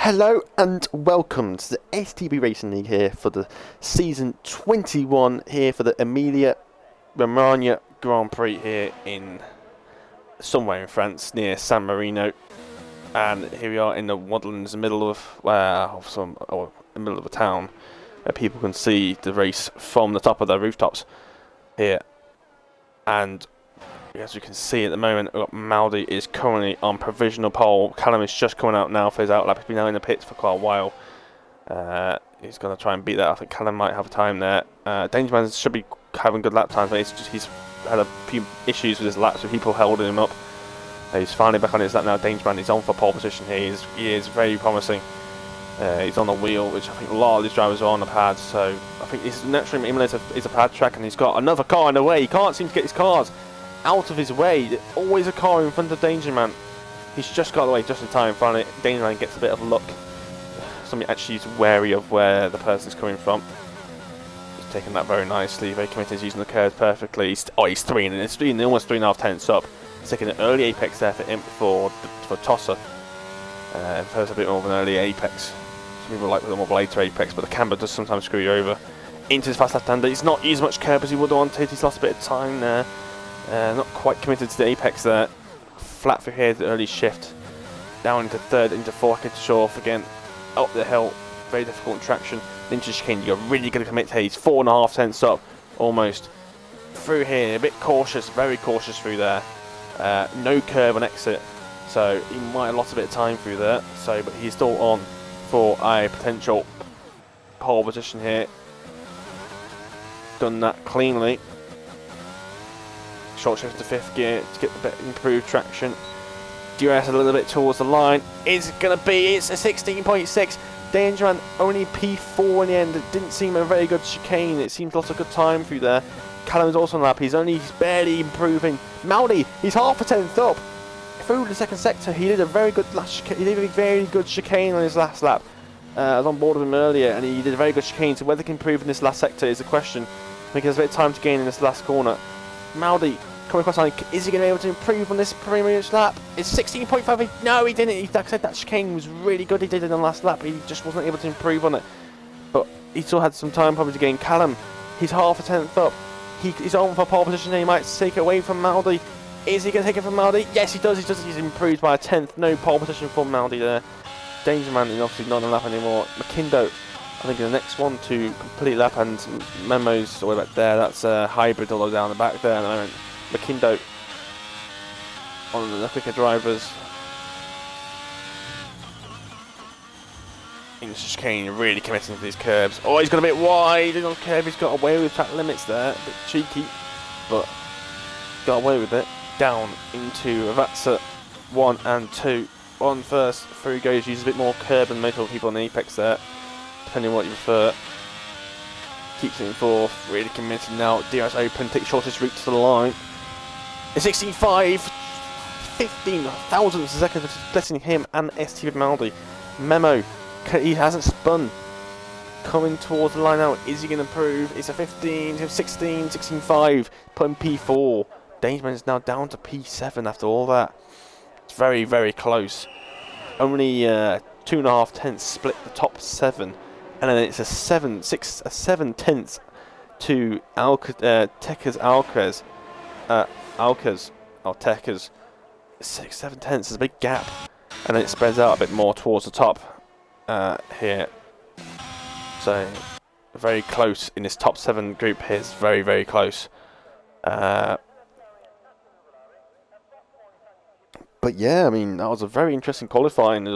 Hello and welcome to the STB Racing League here for the season 21 here for the Emilia Romagna Grand Prix here in somewhere in France near San Marino, and here we are in the woodlands, in the middle of the middle of a town where people can see the race from the top of their rooftops here. And as you can see at the moment, Maldi is currently on provisional pole. Callum is just coming out now for his outlap. He's been out in the pits for quite a while. He's going to try and beat that. I think Callum might have time there. Dangerman should be having good lap times, but he's had a few issues with his laps with people holding him up. He's finally back on his lap now. Dangerman is on for pole position here. He is very promising. He's on the wheel, which I think a lot of these drivers are on the pads. So I think this naturally Emilia is a pad track, and he's got another car in the way. He can't seem to get his cars out of his way. Always a car in front of Dangerman. He's just got away just in time. Finally, Dangerman gets a bit of luck. Somebody actually is wary of where the person's coming from. He's taking that very nicely. Very committed. He's using the curves perfectly. He's three, and it's almost 3.5 tenths up. He's taking an early apex there for Tosser. First a bit more of an early apex. Some people like the more later apex, but the camber does sometimes screw you over. Into his fast left-hander. He's not used much curb as he would have wanted. He's lost a bit of time there. Not quite committed to the apex there. Flat through here, the early shift. Down into third, into fourth, into short again. Up the hill, very difficult traction. Into chicane, you're really going to commit here. He's 4.5 tenths up, almost. Through here, a bit cautious, very cautious through there. No curve on exit, so he might have lost a bit of time through there. But he's still on for a potential pole position here. Done that cleanly. Short shift to fifth gear to get the bit improved traction. DRS a little bit towards the line. It's a 16.6. Dangerman only P4 in the end. It didn't seem a very good chicane. It seems lots of good time through there. Callum is also on the lap. He's barely improving. Maldi, he's half a tenth up through the second sector. He did a very good chicane on his last lap. I was on board with him earlier, and he did a very good chicane. So whether he can improve in this last sector is a question. I think he has a bit of time to gain in this last corner. Maldi coming across line, is he going to be able to improve on this previous lap? It's 16.5. No, he didn't. Like I said, that chicane was really good. He did it on the last lap. He just wasn't able to improve on it. But he still had some time probably to gain. Callum, he's half a tenth up. He's on for pole position. He might take it away from Maldi. Is he going to take it from Maldi? Yes, he does. He's improved by a tenth. No pole position for Maldi there. Dangerman is obviously not on the lap anymore. McKindo, I think, in the next one to complete lap, and Memo's all the way back there. That's a hybrid all the way down the back there at the moment. McKindo on the quicker drivers. English chicane really committing to these curbs. Oh, he's got a bit wide on curb. He's got away with track limits there. A bit cheeky, but got away with it. Down into Avatsa 1 and 2. On first, through he goes. Uses a bit more curb than most of the people on the apex there, depending on what you prefer. Keeps it in fourth. Really committed now. DRS open. Takes shortest route to the line. It's 16.5. 15 thousandths a second, splitting him and STB Maldi. Memo, he hasn't spun. Coming towards the line now. Is he going to improve? It's a 15, 16, 16.5. Putting P4. Dangerman is now down to P7 after all that. It's very, very close. Only 2.5 tenths split the top 7. And then it's a 7 tenths to Tekker's Tekker's 6-7 tenths is a big gap, and then it spreads out a bit more towards the top here. So very close in this top 7 group here. It's very, very close. But yeah, I mean, that was a very interesting qualifying.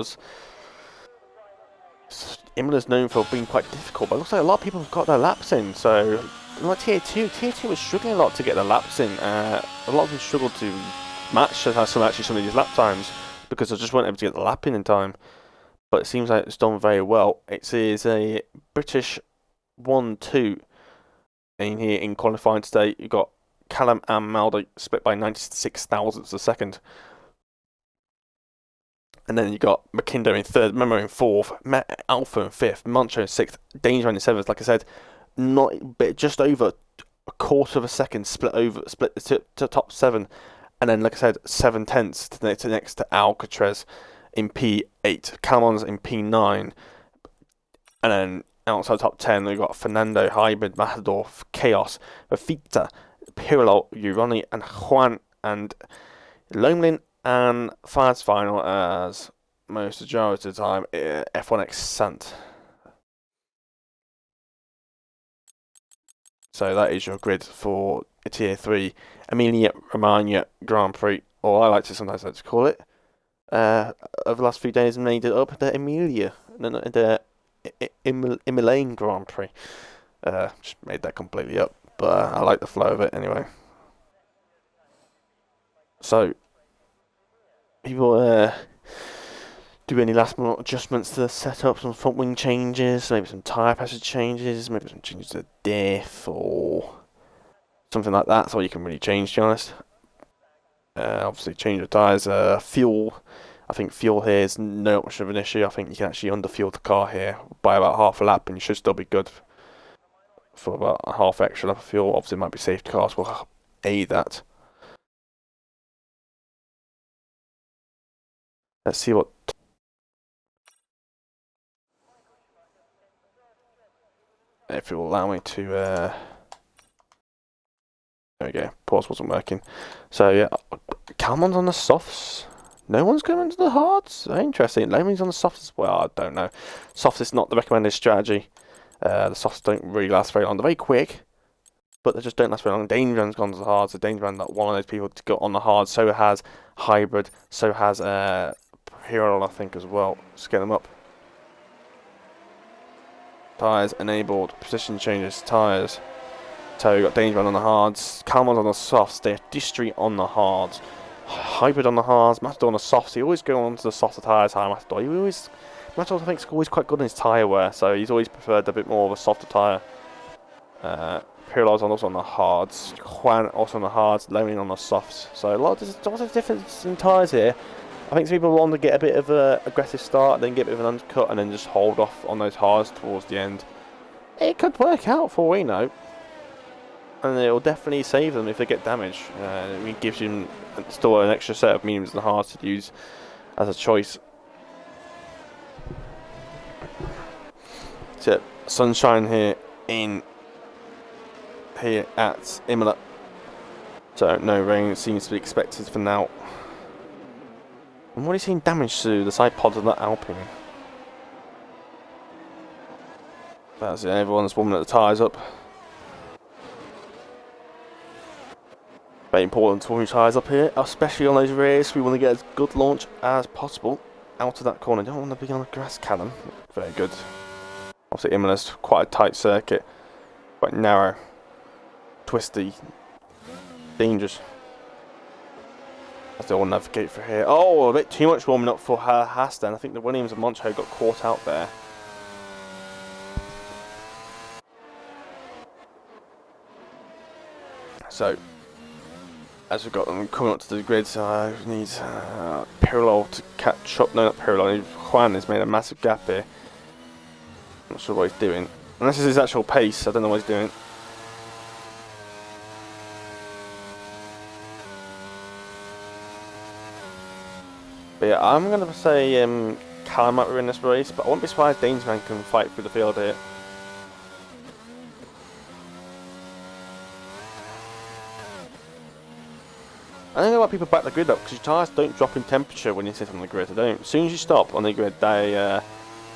Emilia's known for being quite difficult, but it looks like a lot of people have got their laps in. So, like Tier 2 was struggling a lot to get their laps in. A lot of them struggled to match some of these lap times because they just weren't able to get the lap in time. But it seems like it's done very well. It is a British 1-2 in here in qualifying today. You've got Callum and Maldi split by 96 thousandths a second. And then you got McKindo in third, Memo in fourth, Alpha in fifth, Moncho in sixth, Dangerman in seventh. Like I said, just over a quarter of a second split to top 7, and then like I said, 7 tenths to next to Alcatraz in P8, Calmon's in P9, and then outside top 10 we've got Fernando, Hybrid, Matador, Chaos, Rafita, Pirlo, Urani, and Juan, and Lomlin, and Fires final as most majority of the time F1X Sant. So that is your grid for Tier 3 Emilia Romagna Grand Prix, or I like to sometimes like to call it. Over the last few days, made it up the Emilia, the Emilian Grand Prix. Just made that completely up, but I like the flow of it anyway. So, people do any last minute adjustments to the setup, some front wing changes, maybe some tyre pressure changes, maybe some changes to the diff or something like that. That's all you can really change, to be honest. Obviously, change the tyres, fuel. I think fuel here is not much of an issue. I think you can actually underfuel the car here by about half a lap, and you should still be good for about a half extra lap of fuel. Obviously, it might be safety cars will aid that. Let's see what. If it will allow me to. There we go. Pause wasn't working. So yeah, Calmon's on the softs. No one's going to the hards. Interesting. Lomin's on the softs as well. I don't know. Softs is not the recommended strategy. The softs don't really last very long. They're very quick, but they just don't last very long. Dangerman's gone to the hards. So Dangerman, not one of those people to go on the hards. So has Hybrid. So has Hero, I think, as well. Let's get them up. Tyres enabled. Position changes. Tyres. So we've got Dangerman on the hards. Calmon's on the softs. They're Distry on the hards. Hybrid on the hards. Matador on the softs. He always go on to the softer tyres. Matador. Matador, I think, is always quite good in his tyre wear. So he's always preferred a bit more of a softer tyre. Pirlo's also on the hards. Juan also on the hards. Lomin on the softs. So there's lots of difference in tyres here. I think some people want to get a bit of an aggressive start, then get a bit of an undercut, and then just hold off on those hards towards the end. It could work out for all we know. And it will definitely save them if they get damage. It gives you still an extra set of mediums and hards to use as a choice. So, sunshine here at Imola. So no rain seems to be expected for now. I'm already seeing damage to the side pods of that Alpine. That's it, everyone's warming the tyres up. Very important to warm your tyres up here, especially on those rears. We want to get as good launch as possible out of that corner. Don't want to be on a grass cannon. Very good. Obviously Imola's quite a tight circuit, quite narrow, twisty, dangerous. As they all navigate for here. Oh, a bit too much warming up for Haas then. I think the Williams and Moncho got caught out there. So, as we've got them coming up to the grid, I need Pirlo to catch up. No, not Pirlo. Juan has made a massive gap here. Not sure what he's doing. Unless it's his actual pace, I don't know what he's doing. But yeah, I'm going to say Kyle might win this race, but I won't be surprised Dangerman can fight through the field here. I think a lot of people back the grid up because your tyres don't drop in temperature when you sit on the grid. They don't. As soon as you stop on the grid, their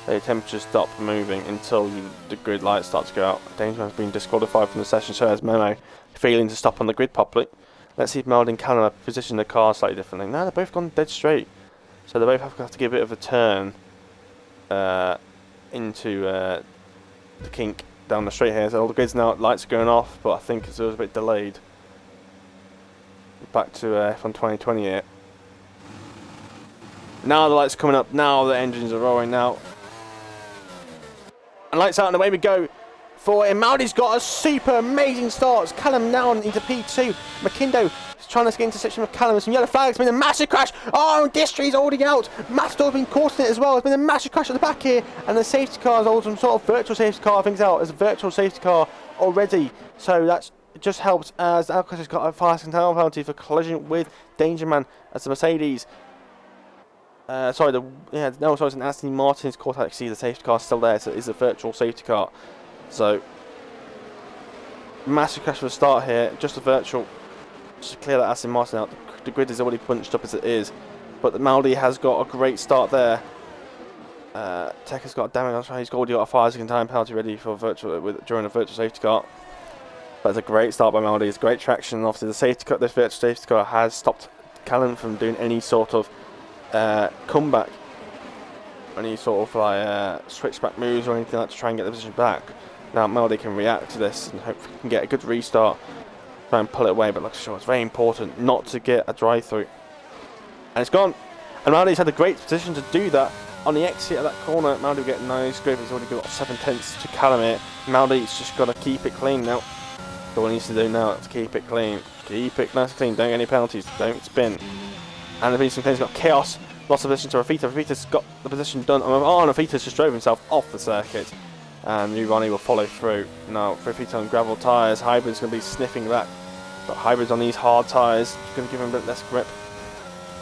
temperatures stop moving until the grid lights start to go out. Dangerman's been disqualified from the session, so has Memo failing to stop on the grid properly. Let's see if Meld and Callum position the car slightly differently. No, they've both gone dead straight. So they both have to give a bit of a turn into the kink down the straight here. So all the grids now, lights are going off, but I think it's a bit delayed. Back to F1 2020 here. Now the lights are coming up, now the engines are rolling now. And lights out and away we go. For Imaldi's got a super amazing start. Callum now into P2. McKindo is trying to get intersection with Callum. Some yellow flags. It's been a massive crash. Oh, Distry's holding out. Matador's been caught in it as well. It's been a massive crash at the back here. And the safety car is also some sort of virtual safety car. I think it's out. There's a virtual safety car already. So that's just helps as Alcaz has got a fast and penalty for collision with Dangerman as the Mercedes Sorry, it's an Aston Martin's caught out. See, the safety car still there, so it is a virtual safety car. So, massive crash for the start here, just a virtual. Just to clear that Aston Martin out. The grid is already bunched up as it is, but the Maldi has got a great start there. Tech has got a damage. He's already got a 5-second time penalty ready for during a virtual safety car. But it's a great start by Maldi. It's great traction. And obviously, the safety car, this virtual safety car has stopped Callum from doing any sort of comeback, any sort of like switchback moves or anything like that to try and get the position back. Now Maldi can react to this and hopefully can get a good restart, try and pull it away. But like I said, it's very important not to get a drive through. And it's gone. And Maldi's had a great position to do that. On the exit of that corner, Maldi will get a nice grip. He's already got 7/10 to Callum here. Maldi's just got to keep it clean now. So what he needs to do now is keep it clean. Keep it nice and clean. Don't get any penalties. Don't spin. And the Venus has got chaos. Lost the position to Rafita. Rafita's got the position done. Oh, and Rafita's just drove himself off the circuit. And Ronnie will follow through. Now, Rafita on gravel tyres. Hybrid's going to be sniffing back. But Hybrid's on these hard tyres. Going to give him a bit less grip.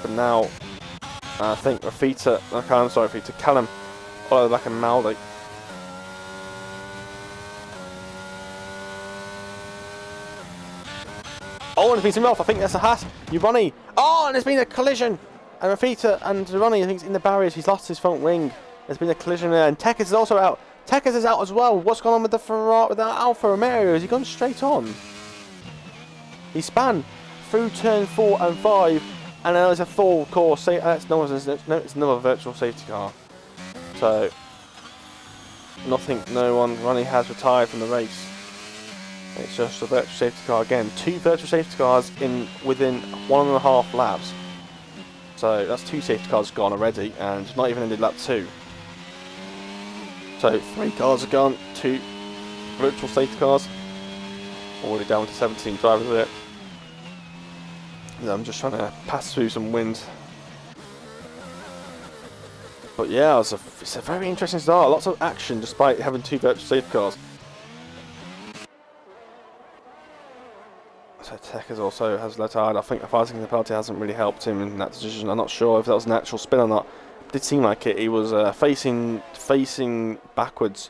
But now, I think Callum all the back of Maldi. Oh, and it's been some off. I think that's a Haas. Ronnie. Oh, and there's been a collision. And Rafita and Ronnie, I think, is in the barriers. He's lost his front wing. There's been a collision there. And Tekis is also out. Tekis is out as well. What's going on with the Ferrari, with the Alfa Romeo? Has he gone straight on? He span through turn 4 and 5. And now there's a full course. It's another virtual safety car. So, no one. Ronnie has retired from the race. It's just a virtual safety car again. 2 virtual safety cars within 1.5 laps. So that's 2 safety cars gone already, and not even ended lap 2. So 3 cars are gone, 2 virtual safety cars. Already down to 17 drivers with it. I'm just trying to pass through some wind. But yeah, it's a very interesting start. Lots of action despite having 2 virtual safety cars. So Tech also has retired. I think the 5-second penalty hasn't really helped him in that decision. I'm not sure if that was an actual spin or not. It did seem like it. He was facing backwards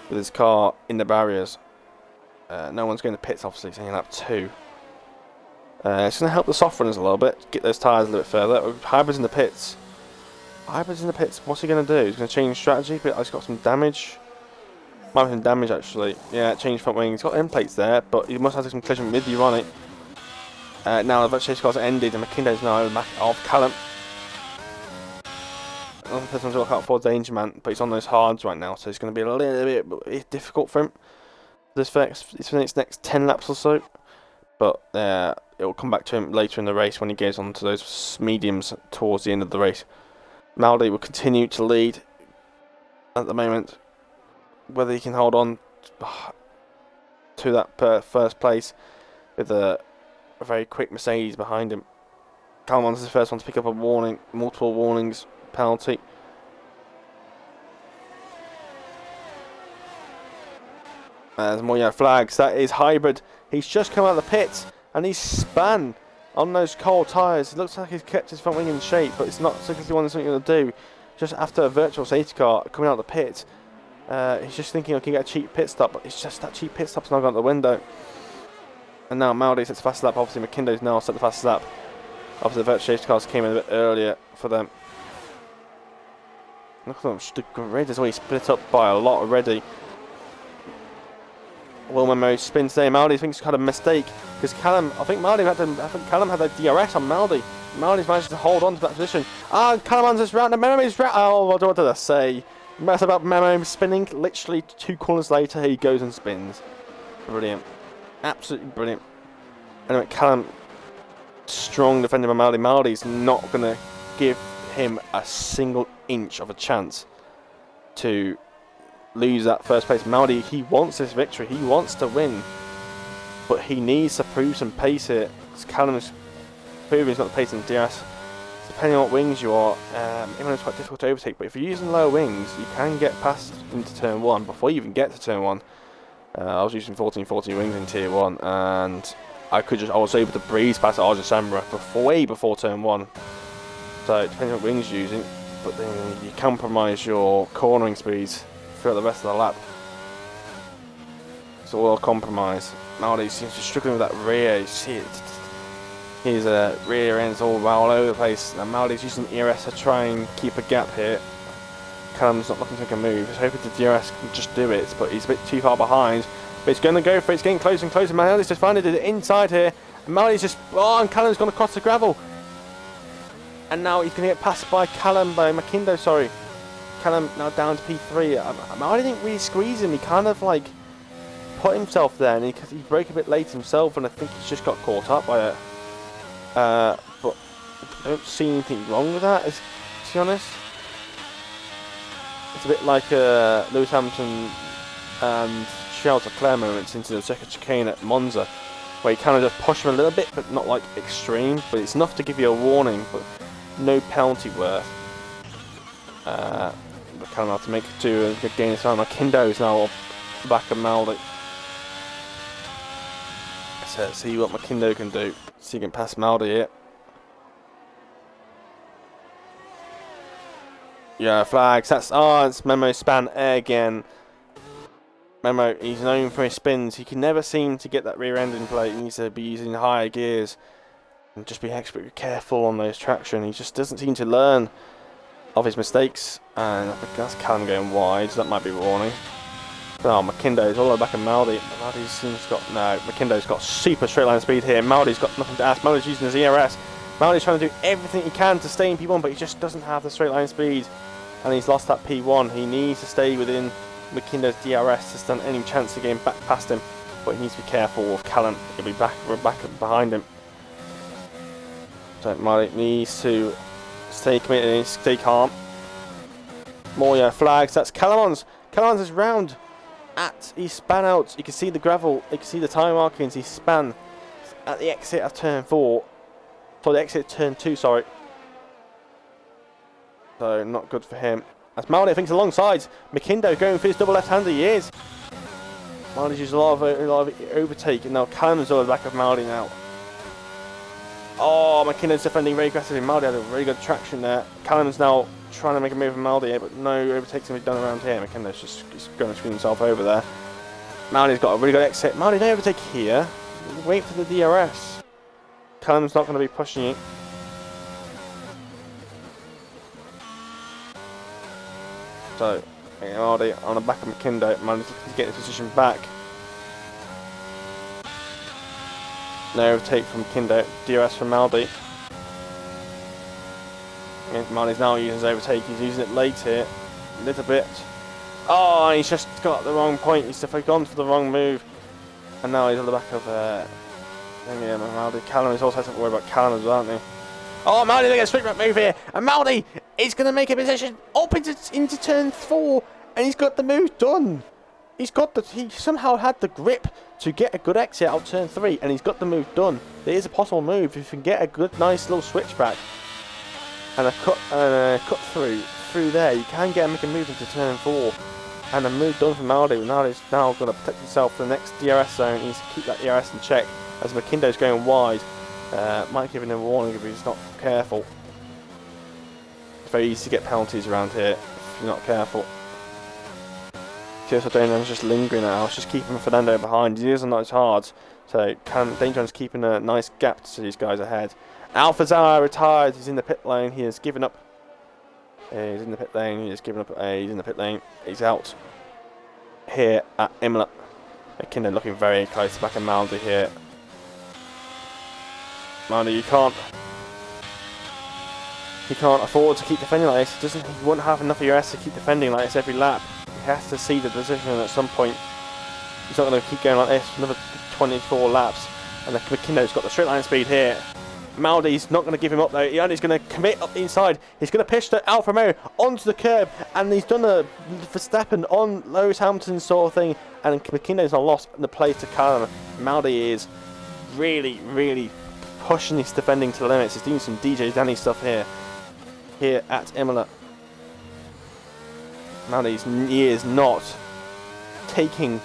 with his car in the barriers. No one's going to pits, obviously, saying lap 2. It's going to help the soft runners a little bit, get those tyres a little bit further. Hybrid's in the pits. What's he going to do? He's going to change strategy, but he's got some damage. Might have some damage actually. Yeah, change front wing. He's got end plates there, but he must have some collision with Ronnie. Now the chase car's ended, and McKinday's now in the back of Callum. Another person to look out for, Danger Man, but he's on those hards right now, so it's going to be a little bit difficult for him. This next 10 laps or so, but it will come back to him later in the race when he goes on to those mediums towards the end of the race. Maldi will continue to lead at the moment. Whether he can hold on to that first place with a very quick Mercedes behind him. Callum is the first one to pick up a warning, multiple warnings, penalty. There's more yellow flags. That is Hybrid. He's just come out of the pits and he's spun on those cold tyres. It looks like he's kept his front wing in shape, but it's not something he's going to do. Just after a virtual safety car coming out of the pit. He's just thinking I can get a cheap pit stop, but it's just that cheap pit stop's not gone out the window. And now Maldi sets the fast lap. Obviously, McKinday's now set the fast lap. Obviously, the virtual safety cars came in a bit earlier for them. Look at them, the grid is already split up by a lot already. Will Memo spins there. Maldi thinks he's had a mistake because Callum Callum had a DRS on Maldi. Maldi's managed to hold on to that position. Ah, Callum just round. Memo's round. Oh, what did I say? That's about Memo spinning. Literally 2 corners later, he goes and spins. Brilliant. Absolutely brilliant. Anyway, Callum, strong defender by Maldi. Maldi's not going to give him a single inch of a chance to lose that first place. Maldi, he wants this victory. He wants to win. But he needs to prove some pace here. Callum's proving he's got the pace in DRS. Depending on what wings you are, even though it's quite difficult to overtake, but if you're using lower wings, you can get past into turn 1 before you even get to turn 1. I was using 1440 wings in tier 1, and I was able to breeze past Arja Sambra way before turn 1. So it depends on what wings you're using, but then you compromise your cornering speeds throughout the rest of the lap. It's all a compromise. Maldi seems to be struggling with that rear. You see it. His rear end's all over the place. Now Maldi's using ERS to try and keep a gap here. Callum's not looking to make a move. He's hoping the DRS can just do it, but he's a bit too far behind. But he's going to go for it. It's getting closer and closer. Maldi's just finding it inside here. And Maldi's just... Oh, and Callum's gone across the gravel. And now he's going to get passed by Mackindo, sorry. Callum now down to P3. Maldi didn't really squeeze him. He kind of like put himself there, and he broke a bit late himself, and I think he's just got caught up by it. But I don't see anything wrong with that, to be honest. It's a bit like Lewis Hamilton and Charles Leclerc moments into the second chicane at Monza, where you kind of just push him a little bit, but not like extreme. But it's enough to give you a warning, but no penalty worth. But kind of have to make it to gain his time. Mackindo is now back of Maldi. So let's see what Mackindo can do. See if he can pass Maldi here. Yeah, flags. That's it's Memo span again. Memo, he's known for his spins. He can never seem to get that rear end in play. He needs to be using higher gears and just be extra careful on those traction. He just doesn't seem to learn of his mistakes. And I think that's Callum going wide, so that might be a warning. Oh, Mackindo's all the way back in Maldi. Maldi seems got Mackindo's got super straight line speed here. Maldi's got nothing to ask. Maldi's using his ERS. Maldi's trying to do everything he can to stay in P1, but he just doesn't have the straight line speed. And he's lost that P1. He needs to stay within Mackindo's DRS to stand any chance of getting back past him. But he needs to be careful with Callum. He'll be back behind him. So Maldi needs to stay committed and stay calm. More flags. That's Callum's. Callum's is round. He span out. You can see the gravel. You can see the time markings. He span at the exit of turn 4. For the exit of turn 2, sorry. So not good for him. As Maldi, I think, is alongside. Mackindo going for his double left-hander. He is. Maldi's used a lot of overtake, and now Callum's over the back of Maldi now. Oh, Mackindo's defending very aggressively. Maldi had a very good traction there. Callum's now trying to make a move from Maldi here, but no overtakes can be done around here. Mackindo's just going to screen himself over there. Maldi's got a really good exit. Maldi, no overtake here. Wait for the DRS. Callum's not going to be pushing it. So, Maldi on the back of Mackindo. Maldi's looking to get his position back. No overtake from Mackindo. DRS from Maldi. And Maldi's now using his overtake. He's using it late here. A little bit. Oh, he's just got the wrong point. He's gone for the wrong move. And now he's on the back of Maldi. Callum is also something to worry about Callum as well, aren't he? Oh, Maldi, they get a straight back move here. And Maldi is going to make a position up into turn 4. And he's got the move done. He somehow had the grip to get a good exit out of turn 3. And he's got the move done. There is a possible move if you can get a good, nice little switchback. And a cut through there. You can make a move into turn 4. And a move done from Maldi. Maldi's now going to protect himself for the next DRS zone. He needs to keep that DRS in check as Mackindo's going wide. Might give him a warning if he's not careful. It's very easy to get penalties around here if you're not careful. Tioso Donan's just lingering now. It's just keeping Fernando behind. He isn't as hard. So Danger's keeping a nice gap to these guys ahead. Alpha Zara retired. He's in the pit lane. He has given up. He's in the pit lane. He has given up. He's in the pit lane. He's out here at Emilia. Mackindo looking very close back in Maldi here. Maldi, you can't afford to keep defending like this. He won't have enough ERS to keep defending like this every lap. He has to see the position at some point. He's not going to keep going like this for another 24 laps. And Mackindo's got the straight line speed here. Maldi's not going to give him up though. He's going to commit up the inside. He's going to push the Alfa Romeo onto the curb, and he's done a Verstappen on Lewis Hamilton sort of thing. And Mackindo's not lost the place to Callum. Maldi is really, really pushing his defending to the limits. He's doing some DJ Danny stuff here at Emilia. Maldi is not taking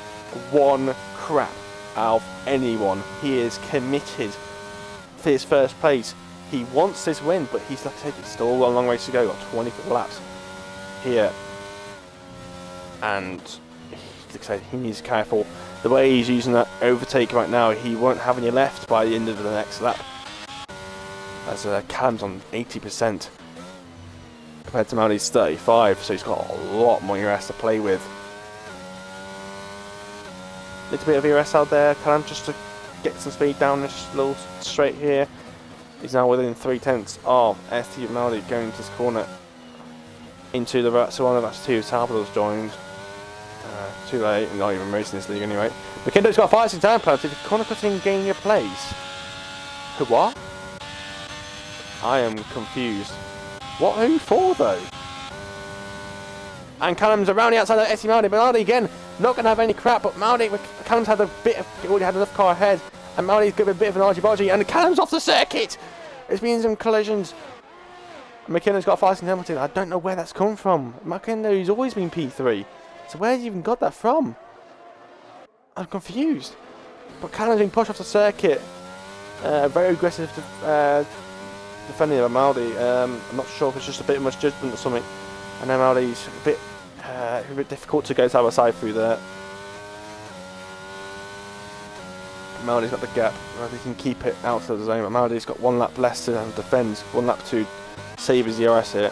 one crap out of anyone. He is committed for his first place. He wants this win, but he's like I said, it's still got a long ways to go. Got 24 laps here, and like I said, he needs to be careful. The way he's using that overtake right now, he won't have any left by the end of the next lap. As Callum's on 80% compared to Maudi's 35, so he's got a lot more ERS to play with. Little bit of ERS out there, Callum, just to get some speed down this little straight here. He's now within 3/10 of STB Maudi going into this corner into the Ravazza 1 of Ravazza 2. Salvador's joined. Too late, not even racing this league anyway. McKinley's got a 5-6 down penalty for corner cutting, gaining a place. What? I am confused. What? Who for though? And Callum's around the outside of STB Maudi. Maudi again, not going to have any crap, but Maudi, Callum's had a bit of, already had enough car ahead, and Maudi's given a bit of an argy-bargy, and Callum's off the circuit! There's been some collisions. McKinley's got a 5-6 penalty. I don't know where that's come from. McKinley's always been P3. So where's he even got that from? I'm confused. But Callum's been pushed off the circuit. Very aggressive defending of Maudi. I'm not sure if it's just a bit much judgment or something. And then Maudi's a bit difficult to go side by side through there. Maudi's got the gap. He can keep it out of the zone. But Maudi's got 1 lap less to defend. 1 lap to save his ERS here.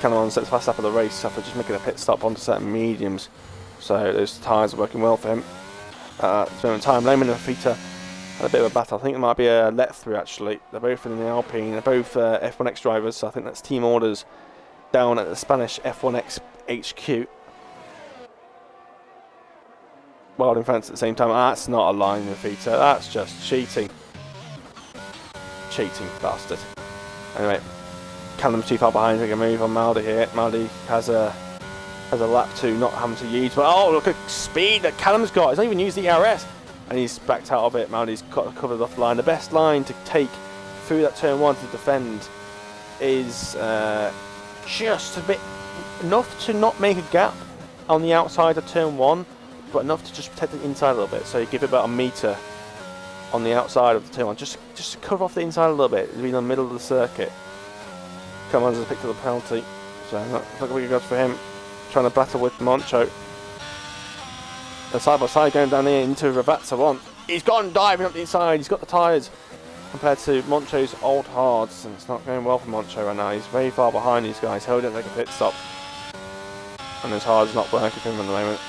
Callum on sets fast lap of the race after just making a pit stop onto certain mediums. So those tyres are working well for him. At this moment in time, Lehman and Fita had a bit of a battle. I think it might be a let through actually. They're both in the Alpine. They're both F1X drivers. So I think that's team orders down at the Spanish F1X HQ. Wild in France at the same time. That's not a line with Fita. That's just cheating. Cheating bastard. Anyway. Callum's too far behind, taking a move on Maudi here. Maudi has a lap 2 not having to use, but oh look at speed that Callum's got. He's not even used the ERS and he's backed out of it. Maudi's got covered off the line. The best line to take through that turn 1 to defend is just a bit enough to not make a gap on the outside of turn 1, but enough to just protect the inside a little bit. So you give it about a metre on the outside of the turn 1, just to cover off the inside a little bit. It's been in the middle of the circuit. Cummins has picked up the penalty, so not going to be good for him. Trying to battle with Moncho. The side by side going down here into Ravazza 1. He's gone diving up the inside. He's got the tyres compared to Moncho's old hards, and it's not going well for Moncho right now. He's very far behind these guys. He'll didn't take a pit stop, and his hard's not working for him at the moment.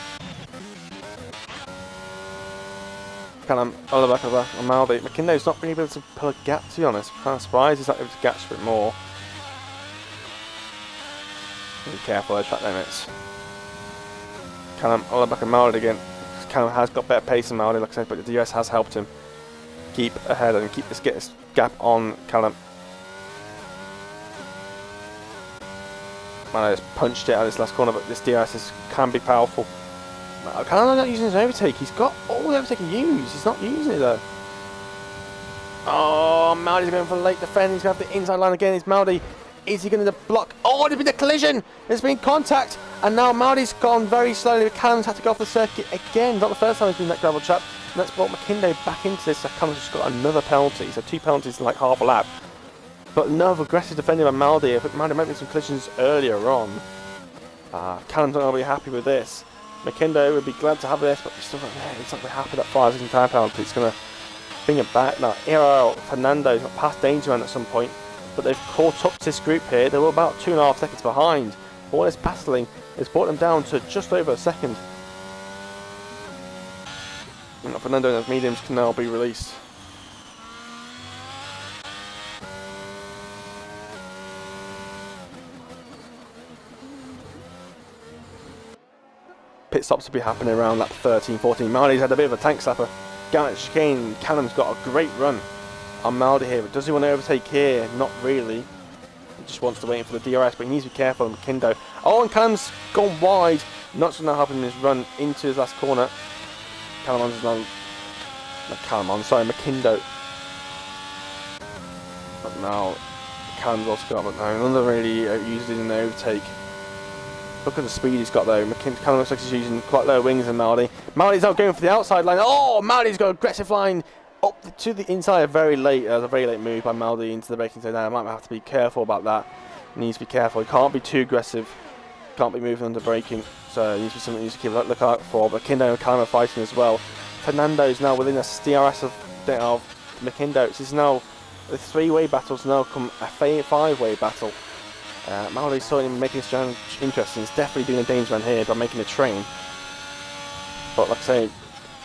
Callum on the back of Maudi. McKinley's not really able to pull a gap, to be honest. I'm kind of surprised he's not able to catch a bit more. Be careful of track limits. Callum on the back of Maudi again. Callum has got better pace than Maudi, like I said, but the DRS has helped him keep ahead and get this gap on Callum. Man, I just punched it out of this last corner, but this DRS can be powerful. Callum's not using his overtake. He's got all the overtake he can use. He's not using it though. Oh, Maudi's going for a late defend. He's going to have the inside line again. It's Maudi. Is he going to block? Oh, there's been a collision. There's been contact. And now Maudi's gone very slowly. Callum's had to go off the circuit again. Not the first time he's been that gravel trap. And that's brought McKinley back into this. So Callum's just got another penalty. So 2 penalties in like half a lap. But another aggressive defending by Maudi. I think Maudi might be some collisions earlier on. Callum's not going to be happy with this. McKinley would be glad to have this, but he's not going to be happy with that 5-second time penalty. It's going to bring it back. Now, Fernando's got past danger man at some point. But they've caught up to this group here. They were about 2.5 seconds behind. All this battling has brought them down to just over a second. And Fernando and his mediums can now be released. Pit stops will be happening around lap 13, 14. Maudi's had a bit of a tank slapper. Garrett chicane. Callum's got a great run on Maudi here, but does he want to overtake here? Not really. He just wants to wait for the DRS, but he needs to be careful on McKindo. Oh, and Callum's gone wide. Not going to help him in his run into his last corner. Callum's now... Not Callum, sorry, McKindo. But now, Callum's also got, but no, none of them really using an overtake. Look at the speed he's got though. Callum looks like he's using quite low wings than Maudi. Maudi's now going for the outside line. Oh, Maudi's got an aggressive line up to the inside very late. It was a very late move by Maldi into the braking zone. Now I might have to be careful about that. He needs to be careful. He can't be too aggressive. Can't be moving under braking. So it needs to be something he needs to keep a look out for. But Makindo and Callum are fighting as well. Fernando's now within a DRS of Makindo. This is now the three-way battles now come a five-way battle. Maldi's certainly making this challenge interesting. He's definitely doing a danger man here by making a train. But like I say,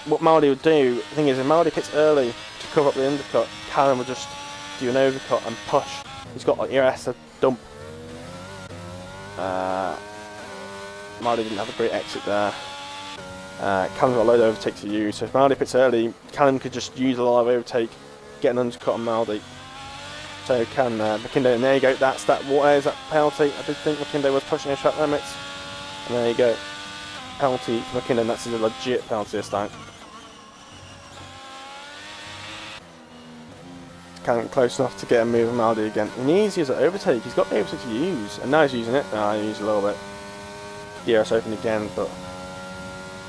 what Maldi would do, the thing is, if Maldi pits early to cover up the undercut, Callum will just do an overcut and push. He's got like ERS to dump. Maldi didn't have a great exit there. Callum's got a load of overtake to use, so if Maldi pits early, Callum could just use a lot of overtake, get an undercut on Maldi. So can Makindo, and there you go, that's that. What is that penalty? I did think Makindo was pushing his track limits. And there you go. Penalty for Makindo, and that's a legit penalty this time. Can't close enough to get a move on Maldi again. He needs to use an overtake. He's got the overtake to use, and now he's using it. He used a little bit. DRS open again, but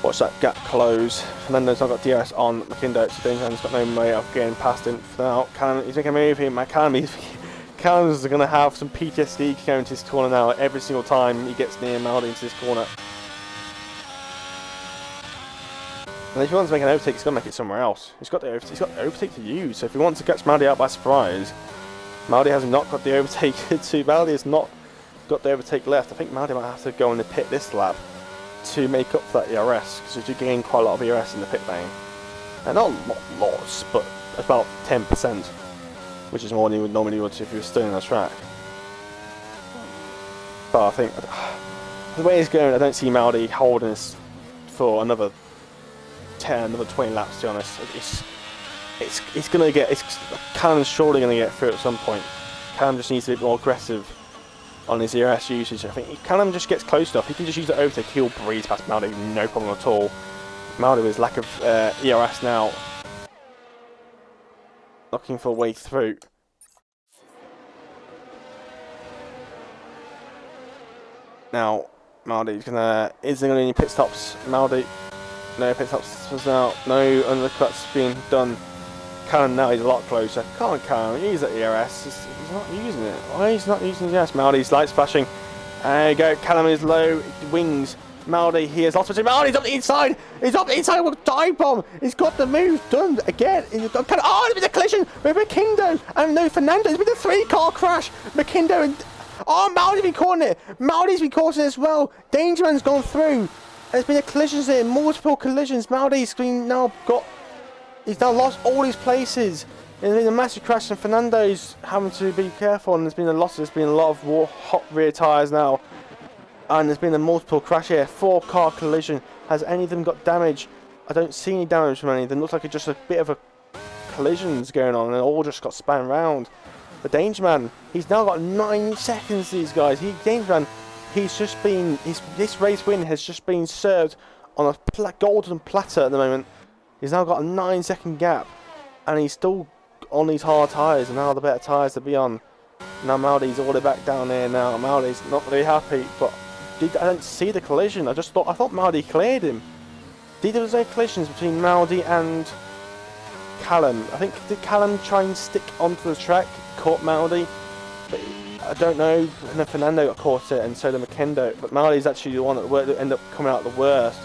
watch that gap close. Fernando's not got DRS on Makindo, so Dangerman's got no way of getting past him. For now, Callum, he's making a move here. Callum's going to have some PTSD going to this corner now. Every single time he gets near Maldi into this corner. And if he wants to make an overtake, he's got to make it somewhere else. He's got the overtake to use. So if he wants to catch Maldi out by surprise, Maldi has not got the overtake. Maldi has not got the overtake left. I think Maldi might have to go in the pit this lap to make up for that ERS, because you do gain quite a lot of ERS in the pit lane. And not lots, but about 10%, which is more than you would normally would if you were still on the track. But I think the way it's going, I don't see Maldi holding this for another 20 laps, to be honest. It's gonna get, Callum's surely gonna get through at some point. Callum just needs to be more aggressive on his ERS usage. I think if Callum just gets close enough, he can just use the overtake, he'll breeze past Maldi, no problem at all. Maldi with his lack of ERS now, looking for a way through. Now, Maldi's is there gonna be any pit stops? Maldi, no pit stops now, no undercuts being done. Callum now, he's a lot closer. Come on, Callum, use that ERS. He's not using it. Why is he not using the ERS? Maldi's lights flashing. There you go. Callum is low wings. Maldi, he has lost between. Maldi's up the inside. He's up the inside with a dive bomb. He's got the move done again. Oh, there's been a collision with Makindo and no Fernando. There's been a 3-car crash. Makindo and Maldi's been caught in it. Maldi's been caught in it as well. Dangerman's gone through. There's been a collisions here, multiple collisions. Maldi's he's now lost all his places. There's been a massive crash and Fernando's having to be careful, and there's been a lot of hot rear tyres now. And there's been a multiple crash here, 4-car collision. Has any of them got damage? I don't see any damage from any of them. Looks like it's just a bit of a collisions going on, and it all just got spun round. The Dangerman, he's now got 9 seconds, these guys. Dangerman, this race win has just been served on a golden platter at the moment. He's now got a 9-second gap, and he's still on these hard tyres, and now the better tyres to be on. Now Maldi's all the way back down here now. Maldi's not very happy, but I don't see the collision. I thought Maldi cleared him. There was no collisions between Maldi and Callum. I think, did Callum try and stick onto the track, caught Maldi? But I don't know. And then Fernando got caught it, and so did Makindo. But Maldi's actually the one that ended up coming out the worst.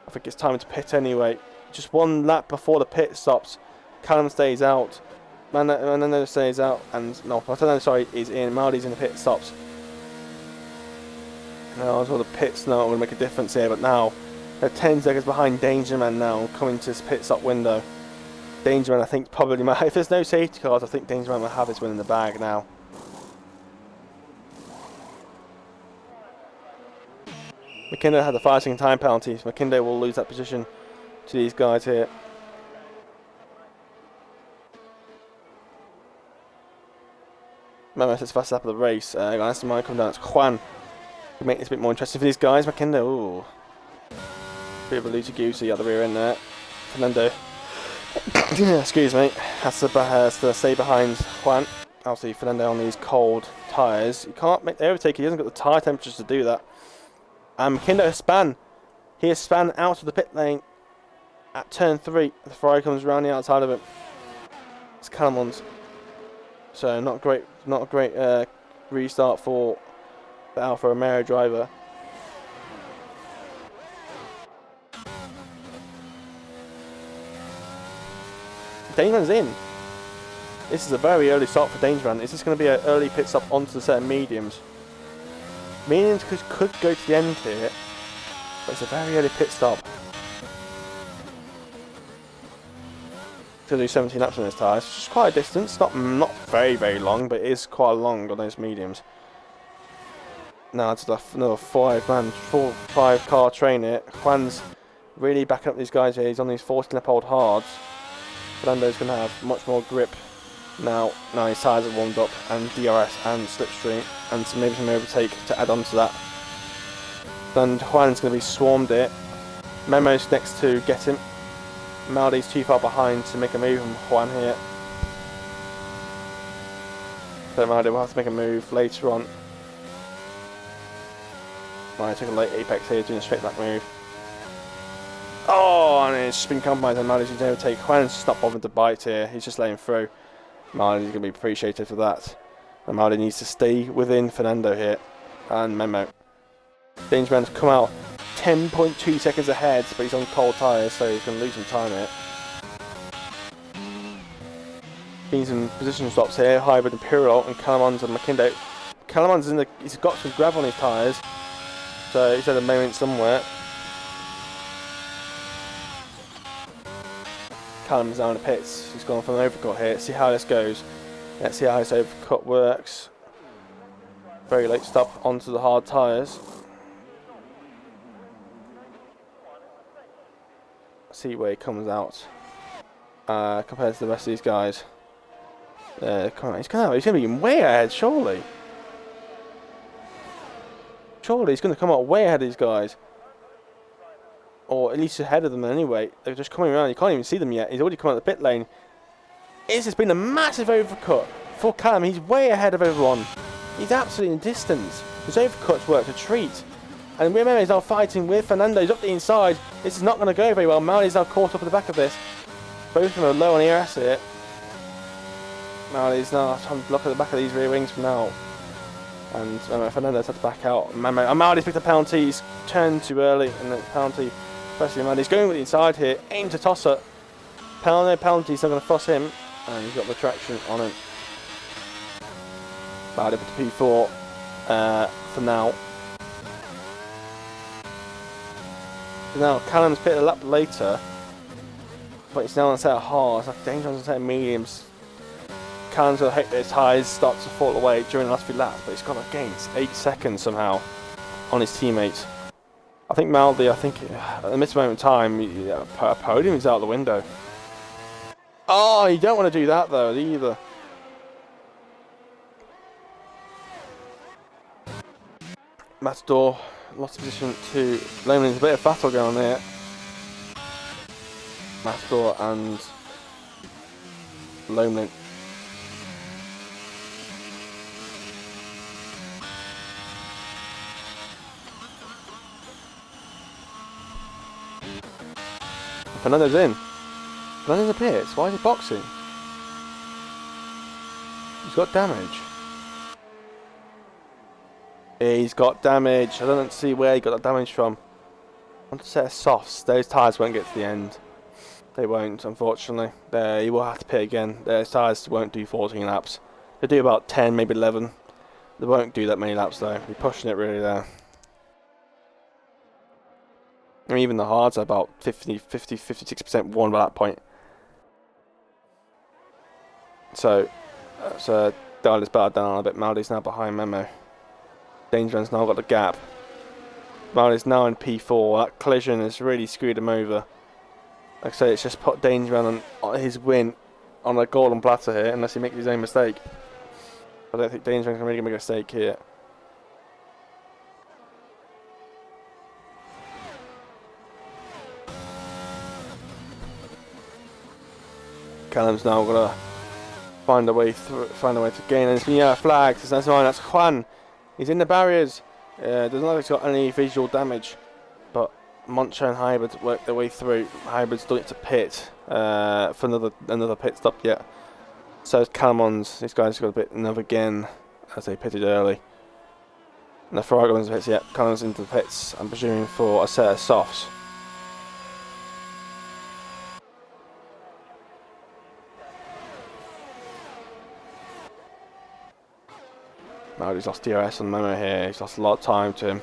I think it's time to pit anyway. Just one lap before the pit stops, Callum stays out. Fernando stays out, and Fernando is in. Maldi's in the pit stops. Now, all the pits now will make a difference here, but now they're 10 seconds behind Dangerman now, coming to this pit stop window. Dangerman, I think, probably might. If there's no safety cars, I think Dangerman will have his win in the bag now. Makindo had the 5-second time penalty, so Makindo will lose that position to these guys here. Remember, it's the fast lap of the race. That's the might come down. It's Juan. To make this a bit more interesting for these guys. Makindo, ooh. Bit of a loosey-goosey at the rear end there. Fernando. Excuse me. Has to stay behind Juan. Obviously, Fernando on these cold tyres. You can't make the overtake. He hasn't got the tyre temperatures to do that. And Makindo has spun. He has spun out of the pit lane at turn 3. The Ferrari comes around the outside of it. It's Calamon's. So not a great restart for the Alfa Romeo driver. Dangerman's in. This is a very early start for Dangerman. Is this going to be an early pit stop onto the set of mediums? Mediums could go to the end here, but it's a very early pit stop. To do 17 laps on his tyres, which is quite a distance. Not very long, but it is quite long on those mediums. Now it's another five car train here. Juan's really backing up these guys here. He's on these 14-lap-old hards. Fernando's going to have much more grip now. Now his tyres are warmed up, and DRS and slipstream, and maybe some overtake to add on to that. Then Juan's going to be swarmed here. Memo's next to get him. Maldi's too far behind to make a move on Juan here. So Maldi will have to make a move later on. Right, took a late apex here, doing a straight back move. Oh, and it's been compromised, and Maldi's going to overtake. Juan's just not bothering to bite here, he's just letting through. Maldi's going to be appreciated for that. And Maldi needs to stay within Fernando here. And Memo. Dangerman's come out 10.2 seconds ahead, but he's on cold tyres, so he's going to lose some time here. Been some position stops here, Hybrid and Pirlo, and Calamons and McKindo. Calamons he's got some gravel on his tyres, so he's at a moment somewhere. Callum's now in the pits, he's gone for an overcut here. Let's see how this goes. Let's see how this overcut works. Very late stop onto the hard tyres. See where he comes out compared to the rest of these guys. Come on, he's going to be way ahead, surely. Surely he's going to come out way ahead of these guys. Or at least ahead of them anyway. They're just coming around, you can't even see them yet. He's already come out of the pit lane. It's just been a massive overcut for Callum. He's way ahead of everyone. He's absolutely in distance. His overcuts worked a treat. And remember, he's now fighting with Fernando. He's up the inside. This is not going to go very well. Maldi's now caught up at the back of this. Both of them are low on ERS here. Maldi's now trying to look at the back of these rear wings from now. And Fernando's had to back out. Maldi's picked a penalty. He's turned too early. And the penalty, especially Maldi's going with the inside here. Aim to toss it. Penalty, he's not going to fuss him. And he's got the traction on him. Maldi up to P4 for now. Now Callum's pitted a lap later, but it's now on a set of hards. Like Danger's on a set of mediums. Callum's going to hit his tyres, start to fall away during the last few laps, but he's got against 8 seconds somehow on his teammates. I think Maldi, at this moment in time, a podium is out the window. Oh, you don't want to do that though either. Matador lost position to Layman's a bit of battle going on there. Matador and Lomlin. Fernando's in. Fernando's in the pits. Why is he boxing? He's got damage. He's got damage. I don't see where he got that damage from. On a set of softs, those tyres won't get to the end. They won't, unfortunately. He will have to pit again. Those tyres won't do 14 laps. They do about 10, maybe 11. They won't do that many laps though. They're pushing it really there. I mean, even the hards are about 56% worn by that point. So Dial is battered down a bit. Maldi's now behind Memo. Dangerman's now got the gap. Maldi's now in P4. That collision has really screwed him over. Like I say, it's just put Dangerman on his win on a golden platter here, unless he makes his own mistake. I don't think Dangerman can really make a mistake here. Callum's now got to find a way to gain. And it's been flagged. That's fine. That's Juan. He's in the barriers. Doesn't look like he's got any visual damage, but Moncho and Hybrid work their way through. Hybrid's done it to pit for another pit stop yet. So Calamons, these guys got a bit another again as they pitted early. And the Ferrari goes into the pits, yep, Calamons into the pits, I'm presuming for a set of softs. Now he's lost DRS on the memo here, he's lost a lot of time to him.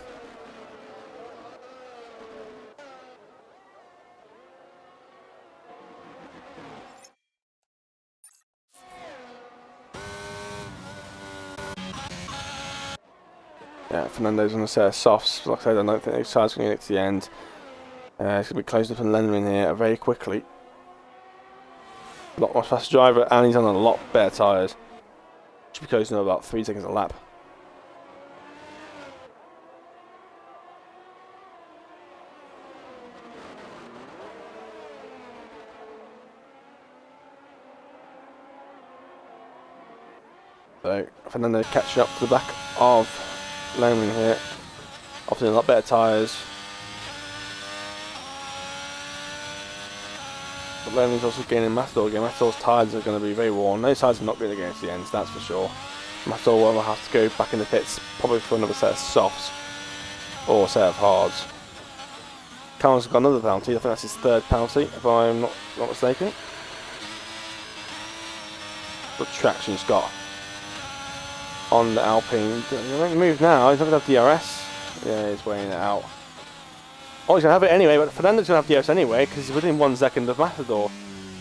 Yeah, Fernando's on a set of softs. Like I said, I don't think these tires are going to get to the end. It's going to be closed up and Lennon here very quickly. A lot more faster driver, and he's on a lot better tyres. Should be closing up about 3 seconds a lap. So Fernando catching up to the back of Lennon here. Obviously a lot better tyres. But Lennon's also gaining Matador again. Matador's tyres are going to be very worn. Those tyres are not going to get to the ends, that's for sure. Matador will have to go back in the pits, probably for another set of softs or a set of hards. Cameron's got another penalty. I think that's his third penalty, if I'm not mistaken. What traction he's got on the Alpine. He's going to move now. He's not going to have DRS. Yeah, he's weighing it out. Oh, he's going to have it anyway, but Fernando's going to have DRS anyway because he's within 1 second of Matador.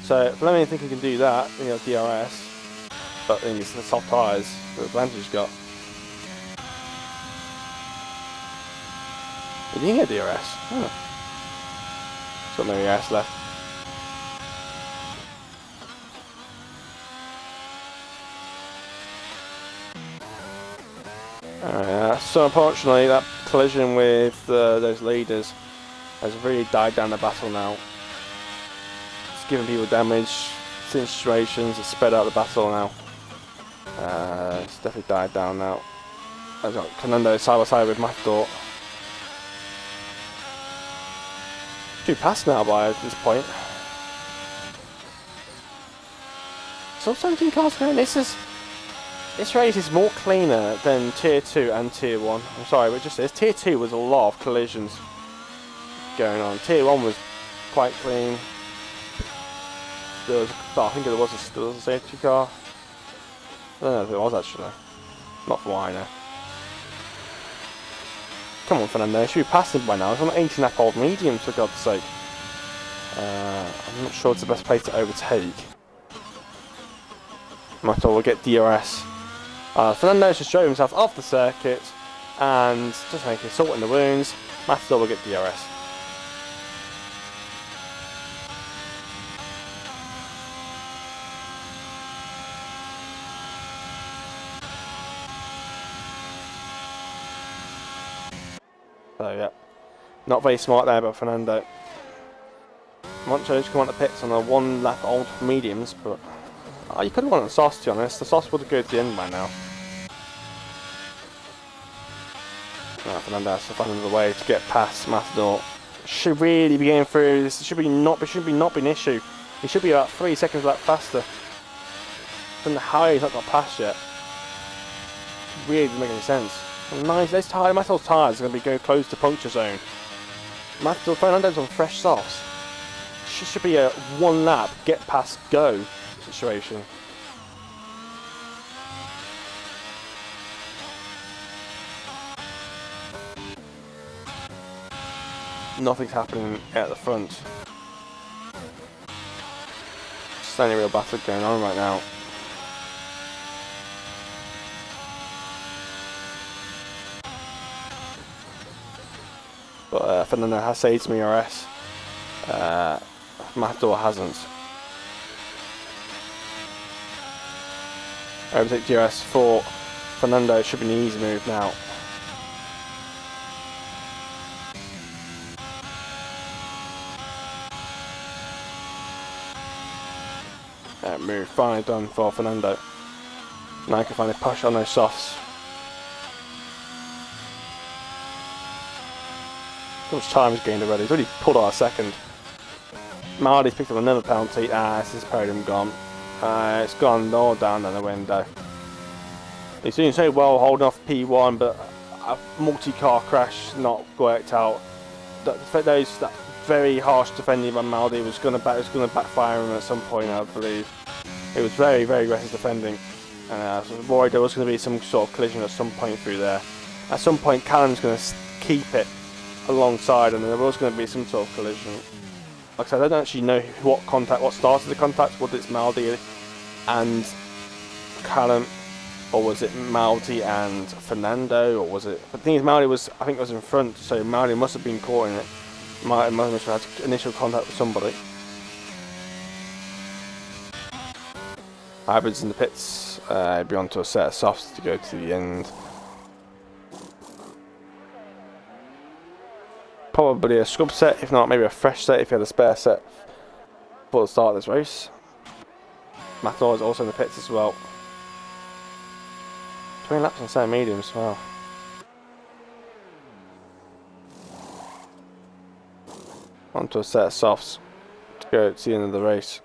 So if Fernando think he can do that, then he'll have DRS. But then he's the soft tyres, the advantage he's got. He didn't get DRS. Oh. He's got no DRS left. So unfortunately that collision with those leaders has really died down the battle now. It's giving people damage, situations, it's sped out the battle now. It's definitely died down now. I've got Fernando side by side with Matador. 2 passed now by this point. So 17 cars going. This race is more cleaner than Tier 2 and Tier 1. I'm sorry, but just this. Tier 2 was a lot of collisions going on. Tier 1 was quite clean. There was, I think there was a safety car. I don't know if it was actually. Not from what I know. Come on, Fernando. You should be passing by now. It's on 18 lap old medium, for God's sake. I'm not sure it's the best place to overtake. Matador will get DRS. Fernando just drove himself off the circuit and just making salt in the wounds. Matador will get DRS. So yeah, not very smart there by Fernando. Moncho to come on the pits on a 1 lap old mediums, but you could have won the sauce, to be honest. The sauce would have go to the end by now. Fernando has to find another way to get past Matador. Should really be going through. This should be not be an issue. He should be about 3 seconds a lap faster. Don't know how he's not got past yet. Really doesn't make any sense. Nice. Matador's tyres are going to be going close to puncture zone. Fernando's on fresh softs. Should be a 1 lap get past go situation. Nothing's happening at the front. Just any real battle going on right now. But Fernando has saved some ERS. Matador hasn't. Overtake DRS for Fernando should be an easy move now. Move finally done for Fernando. Now he can finally push on those softs. How much time he's gained already? He's already pulled out a second. Marley's picked up another penalty. This is podium gone. It's gone all down in the window. He's doing so well holding off P1, but a multi-car crash not worked out. That very harsh defending by Maldi was going to backfire him at some point, I believe. It was very, very aggressive defending, and I was worried there was going to be some sort of collision at some point through there. At some point, Callum's going to keep it alongside, and there was going to be some sort of collision. Like I said, I don't actually know what started the contact. Was it Maldi and Callum, or was it Maldi and Fernando, or was it? But the thing is, Maldi was in front, so Maldi must have been caught in it. Must have had initial contact with somebody. Hybrids in the pits, be on to a set of softs to go to the end. Probably a scrub set, if not maybe a fresh set if you had a spare set before the start of this race. Matador is also in the pits as well. 20 laps on set mediums, wow. Onto a set of softs to go to the end of the race.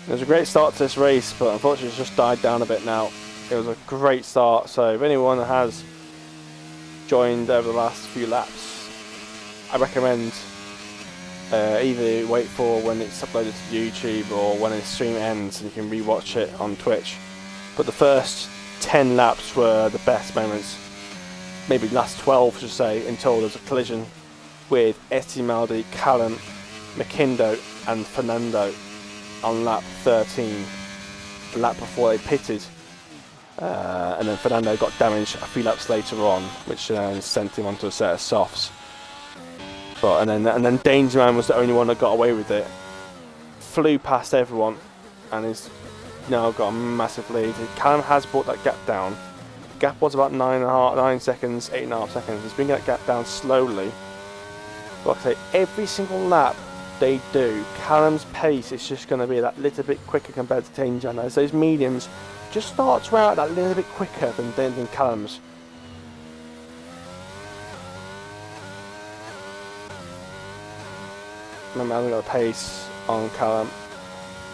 It was a great start to this race, but unfortunately it's just died down a bit now. It was a great start, so if anyone has joined over the last few laps, I recommend either wait for when it's uploaded to YouTube or when the stream ends and you can rewatch it on Twitch. But the first 10 laps were the best moments, maybe the last 12 I should say, until there was a collision with ST Maldi, Callum, McKindo and Fernando on lap 13, the lap before they pitted, and then Fernando got damaged a few laps later on, which sent him onto a set of softs. But and then Dangerman was the only one that got away with it. Flew past everyone, and has now got a massive lead. Callum has brought that gap down. The gap was about 9 seconds, 8.5 seconds. He's bringing that gap down slowly. But like I say, every single lap they do, Callum's pace is just going to be that little bit quicker compared to Danger. As those mediums just start to wear out that little bit quicker than Callum's. Remember, I haven't got the pace on Callum.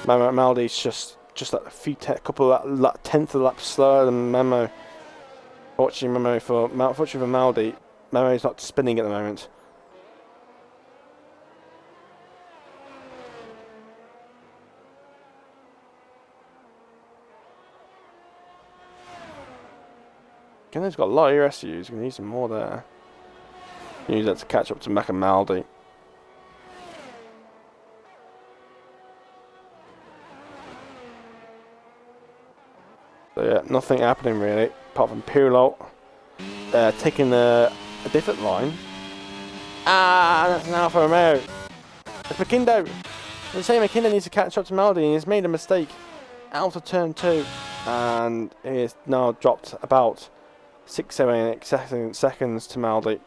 Maldi's just like a couple of tenth of laps slower than Memo. Fortunately for Maldi, Memo's not spinning at the moment. He's got a lot of ERS to use. Going to need some more there. Use that to catch up to Mac and Maldi. So yeah, nothing happening really, apart from Pirlo taking a different line. That's an Alfa Romeo. It's McKindo. They say McKindo needs to catch up to Maldi, and he's made a mistake out of turn 2, and he is now dropped about 6-7 seconds to Maldi.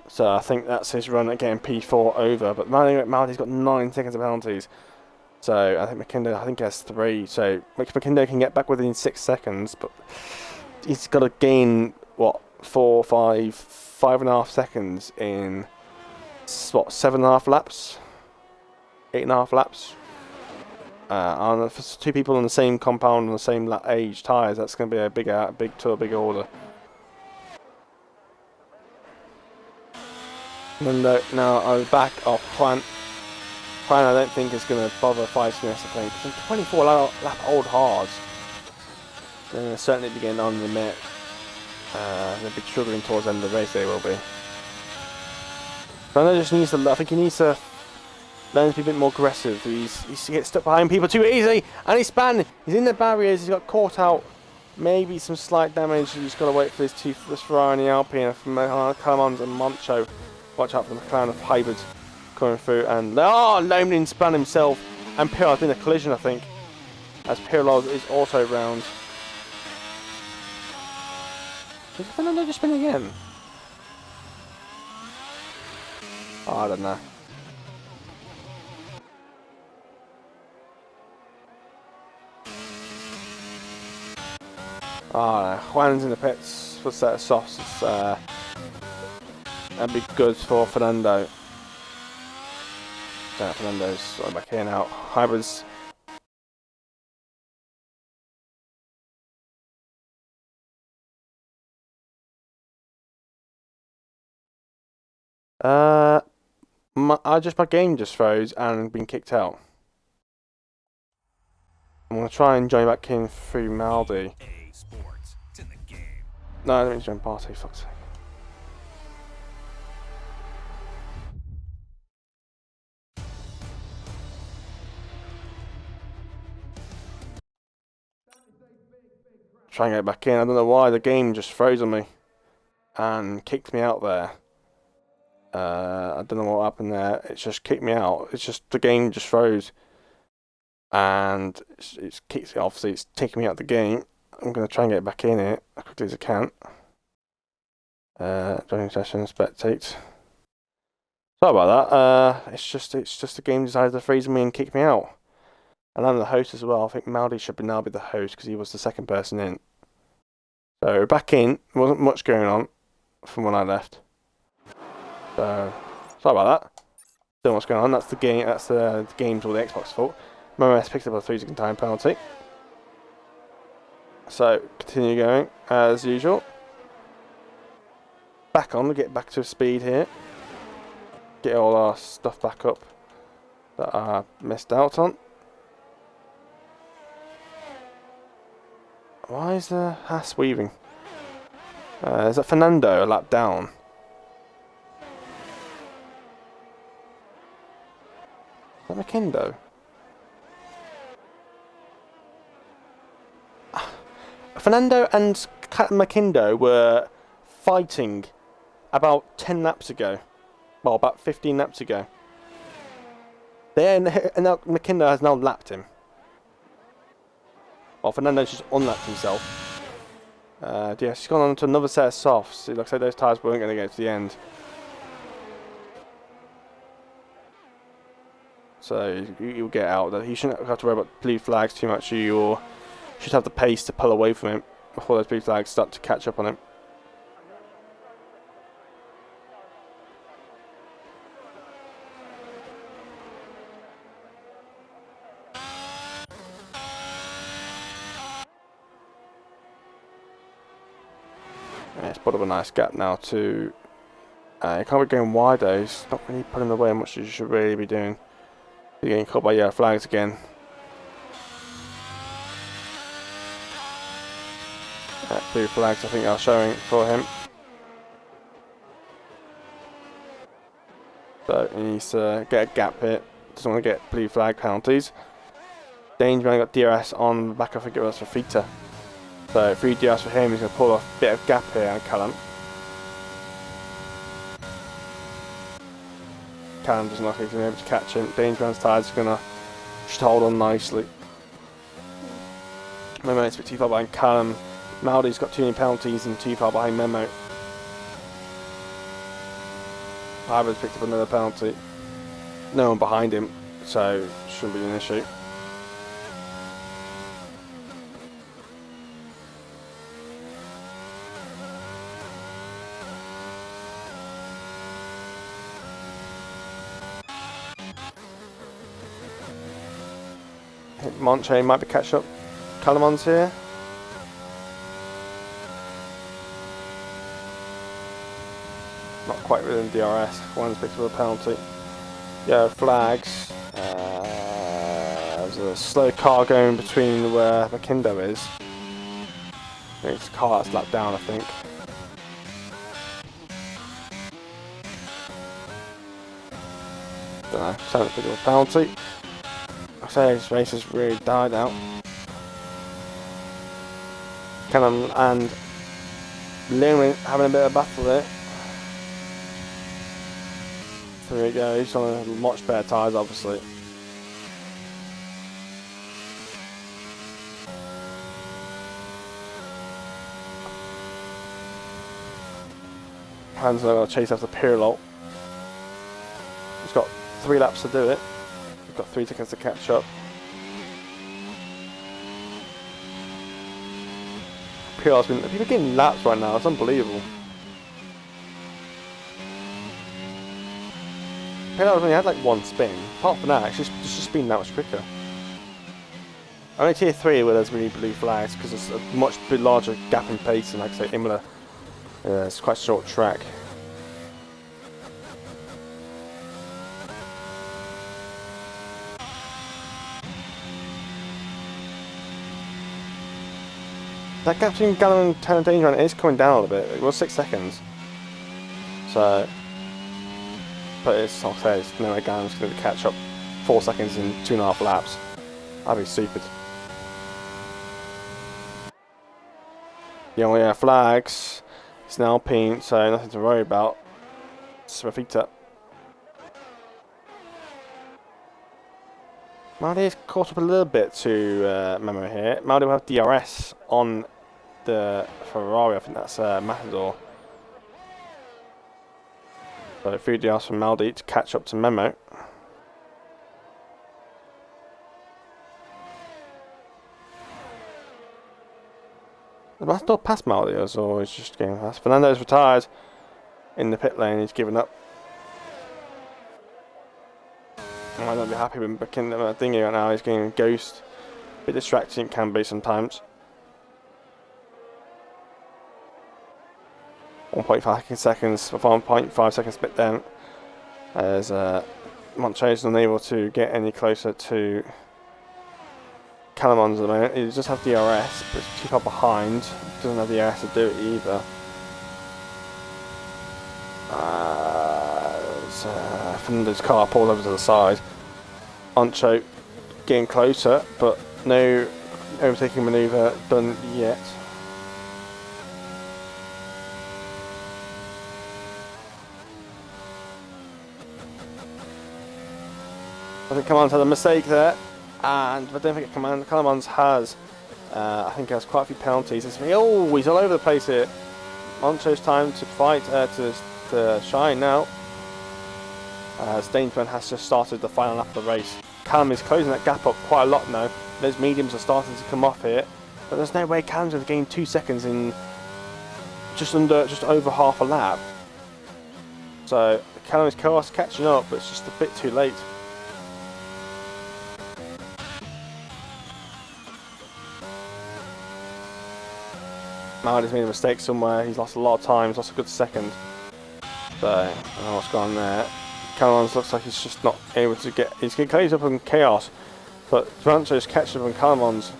So I think that's his run at getting P4 over. But Maldi's got 9 seconds of penalties. So I think McKindo has 3. So McKindo can get back within 6 seconds, but he's got to gain what 5.5 seconds in what 7.5 laps, 8.5 laps. And for 2 people on the same compound on the same age tyres, that's going to be a big order. And now I'm back off Juan. Juan, I don't think is going to bother fighting this. I think it's 24 lap old hards. They'll certainly be getting on the limit. They'll be struggling towards the end of the race. They will be. Fernando just needs to. I think he needs to learn to be a bit more aggressive. He gets stuck behind people too easily, and he's spun. He's in the barriers. He's got caught out. Maybe some slight damage. He's got to wait for this Ferrari and the Alpine from Calamons and Moncho. Watch out for the clown of hybrids coming through, and Lomelin spun himself, and Pirlo's been a collision, I think, as Pirlo is also round. Is Fernando just spin again? Oh, I don't know. Juan's in the pits for a set of softs. That'd be good for Fernando. Fernando's back here now. Hybrids. My game just froze and been kicked out. I'm gonna try and join back in through Maldi. No, I don't need to join party. Fuck's sake. Try and get back in. I don't know why the game just froze on me and kicked me out there. I don't know what happened there. It's just kicked me out. It's just the game just froze, and it's kicked. Obviously, it's taking me out of the game. I'm gonna try and get back in it as quickly as I can. Joining session, spectate. Sorry about that. It's just the game decided to freeze me and kick me out. And I'm the host as well. I think Maldi should now be the host because he was the second person in. So back in. There wasn't much going on from when I left. So sorry about that. Don't know what's going on. That's the game. That's the game's or the Xbox fault. MMS picked up a 3-second time penalty. So continue going as usual. Back on. We get back to speed here. Get all our stuff back up that I missed out on. Why is the Haas weaving? Is that Fernando a lap down? Is that Makindo? Fernando and Makindo were fighting about 10 laps ago. Well, about 15 laps ago. And now Makindo has now lapped him. Well, Fernando's just unlapped himself. Yeah, she's gone on to another set of softs. It looks like those tyres weren't going to get to the end. So you'll get out. You shouldn't have to worry about blue flags too much. You should have the pace to pull away from him before those blue flags start to catch up on him. Yeah, it's put up a nice gap now too. You can't be going wide though. It's not really putting away much as you should really be doing. You're getting caught by yellow flags again. Blue flags I think are showing for him. So he needs to get a gap here. Doesn't want to get blue flag penalties. Danger man got DRS on the back, I think it was for Fita. So 3 DRS for him, he's going to pull off a bit of gap here on Callum. Callum doesn't look like he's going to be able to catch him. Danger man's tyres are going to just hold on nicely. Memo's a bit too far behind Callum. Maldi's got too many penalties and too far behind Memo. Ivor's picked up another penalty. No one behind him, so shouldn't be an issue. Monche might be catch up. Calamon's here. Not quite within DRS. One's picked up a penalty. Yeah, flags. There's a slow car going between where Makindo is. I think it's a car that's lapped down, I think. Don't know. Someone's picked up a penalty. I say this race has really died out. Callum and Lewin having a bit of a battle there. There we go, he's on much better tyres obviously. Hans now going to chase after Pirlo. He's got 3 laps to do it. He's got 3 seconds to catch up. Chaos. People are getting laps right now. It's unbelievable. Chaos only had like one spin. Apart from that, it's just been that much quicker. Only tier 3 where there's really blue flags because it's a much larger gap in pace than, like I say, Emilia. It's quite a short track. That gap between Gallon and Danger Run is coming down a little bit. It was 6 seconds. So, but it's, like I say, it's no way Gallon's going to catch up 4 seconds in 2.5 laps. That'd be stupid. The only flags. It's now Alpine, so nothing to worry about. Smafita. Maldi's caught up a little bit to Memo here. Maldi will have DRS on the Ferrari. I think that's Matador. So 3 DRS from Maldi to catch up to Memo. The Matador past Maldi, or he's just getting past. Fernando's retired in the pit lane. He's given up. I might not be happy with booking the thingy right now. He's getting ghost. A bit distracting, it can be sometimes. 1.5 seconds, 1.5 seconds split down. As Moncho's unable to get any closer to Calamons at the moment. He just have DRS, but it's too far behind. Doesn't have the DRS to do it either. Fernando's car pulled over to the side. Ancho getting closer, but no overtaking manoeuvre done yet. I think Calamons had a mistake there, and I don't think Calamons has. I think he has quite a few penalties. Oh, he's all over the place here. Ancho's time to fight, to shine now. As Dangerman has just started the final lap of the race. Callum is closing that gap up quite a lot now. Those mediums are starting to come off here, but there's no way Callum's going to gain 2 seconds in just over half a lap. So Callum is catching up, but it's just a bit too late. Maldi's made a mistake somewhere. He's lost a lot of time. He's lost a good second. So I don't know what's gone on there. Calamons looks like he's just not able to get. He's getting close up on Chaos, but Rancho's catching up on Calamons.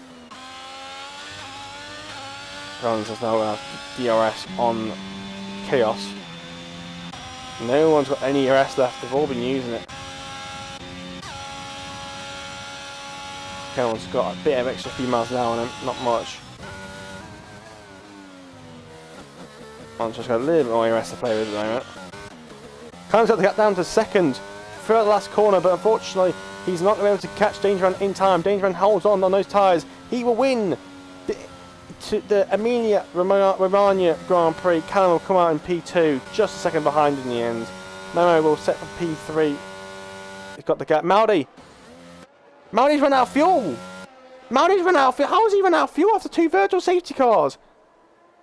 Calamons has now DRS on Chaos. No one's got any DRS left. They've all been using it. Calamons got a bit of extra few miles an hour on him, not much. Rancho's got a little bit more DRS to play with at the moment. Calamons got the gap down to second throughout the last corner, but unfortunately he's not going to be able to catch Dangerman in time. Dangerman holds on those tyres. He will win the Emilia Romagna Grand Prix. Callum will come out in P2, just a second behind in the end. Memo will set for P3. He's got the gap. Maldi's run out of fuel. Maldi's run out of fuel. How has he run out of fuel after 2 virtual safety cars?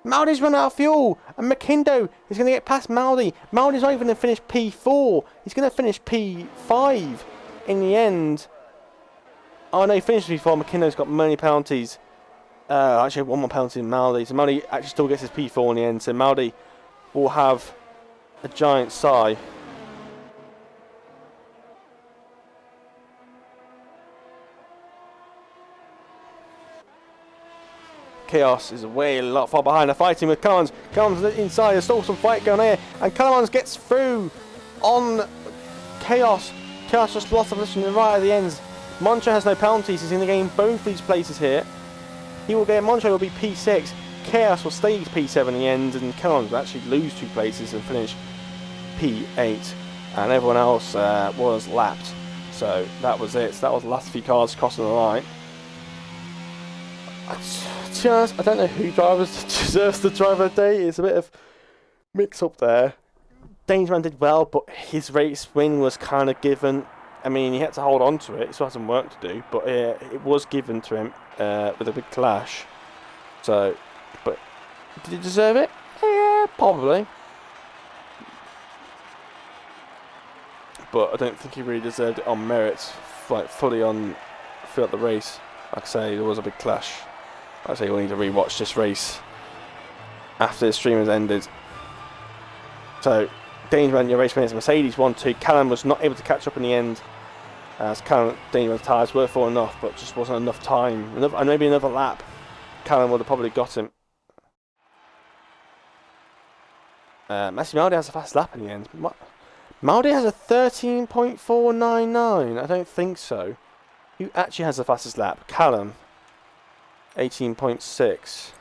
Maldi's run out of fuel, and McKindo is going to get past Maldi. Maldi's not even going to finish P4. He's going to finish P5 in the end. Oh no, he finished P4. McKindo's got many penalties. Actually, 1 more penalty than Maldi. So Maldi actually still gets his P4 in the end. So Maldi will have a giant sigh. Chaos is way a lot far behind. They're fighting with Calamons. Calamons inside. There's still some fight going on here. And Calamons gets through on Chaos. Chaos just lost the position right at the end. Moncho has no penalties. He's going to gain both these places here. Moncho will be P6. Chaos will stay P7 in the end. And Calamons will actually lose 2 places and finish P8. And everyone else was lapped. So that was it. So that was the last few cars crossing the line. To be honest, I don't know who deserves the driver of the day. It's a bit of mix up there. Dangerman did well, but his race win was kind of given. I mean, he had to hold on to it. He still had some work to do, but it was given to him with a big clash. So, but Did he deserve it? Yeah, probably. But I don't think he really deserved it on merit, like fully on throughout the race. Like I say, there was a big clash. Like I say, we'll need to rewatch this race after the stream has ended. So, Dangerman, your race minutes, Mercedes 1-2. Callum was not able to catch up in the end, as Callum Dangerman's tyres were full enough, but just wasn't enough time. And maybe another lap, Callum would have probably got him. Messi Maldi has a fast lap in the end. Maldi has a 13.499. I don't think so. Who actually has the fastest lap? Callum. 18.6.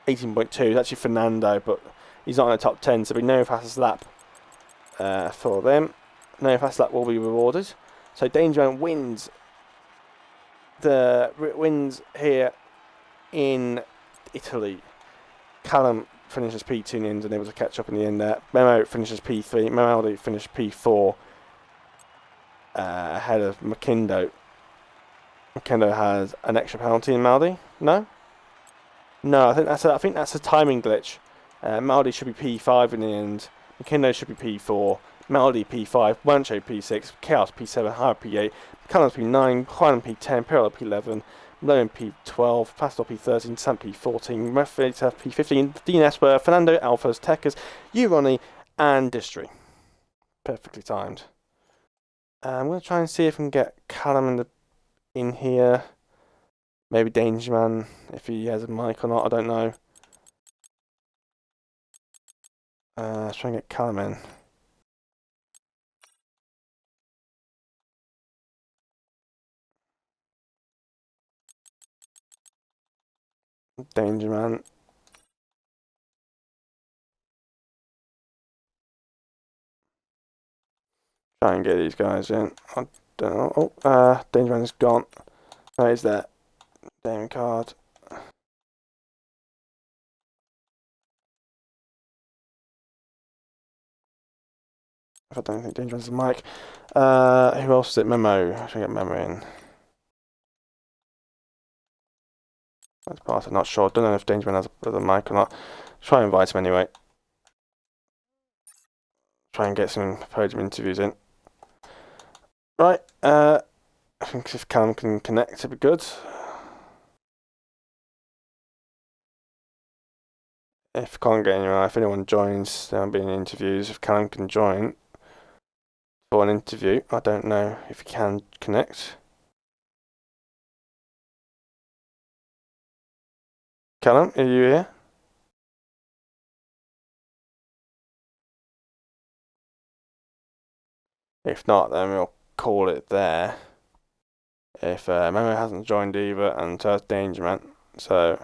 18.2. It's actually Fernando, but he's not in the top 10, so we know fastest lap for them. No fast lap will be rewarded. So Dangerman wins here in Italy. Callum finishes P2 in the end and able to catch up in the end there. Memo finishes P3. Maldi finished P4 ahead of McKindo. McKindo has an extra penalty in Maldi. No, I think that's a timing glitch. Maldi should be P5 in the end. McKindo should be P4. Maldi P5. Wancho P6. Chaos P7. Higher P8. Callum's P9. Juan P10. Pirello P11. Lowen P12, Pastor P13, Sam P14, Refrigerator P15, Dean Esper, Fernando, Alphas, Techers, Uroni, and Distry. Perfectly timed. I'm going to try and see if I can get Callum in here. Maybe Dangerman, if he has a mic or not, I don't know. Let's try and get Callum in. Dangerman. Try and get these guys in. I don't know. Oh, Dangerman's gone. No, he's there. Damon card. I don't think Dangerman's the mic. Who else is it? Memo. I should get Memo in. That's part. I'm not sure. Don't know if Dangerman has a mic or not. Try and invite him anyway. Try and get some podium interviews in. Right. I think if Callum can connect, it'd be good. If can't get anyone, if anyone joins, there won't be any interviews. If Callum can join for an interview, I don't know if he can connect. Callum, are you here? If not, then we'll call it there. If Memo hasn't joined either, and so has Dangerman. So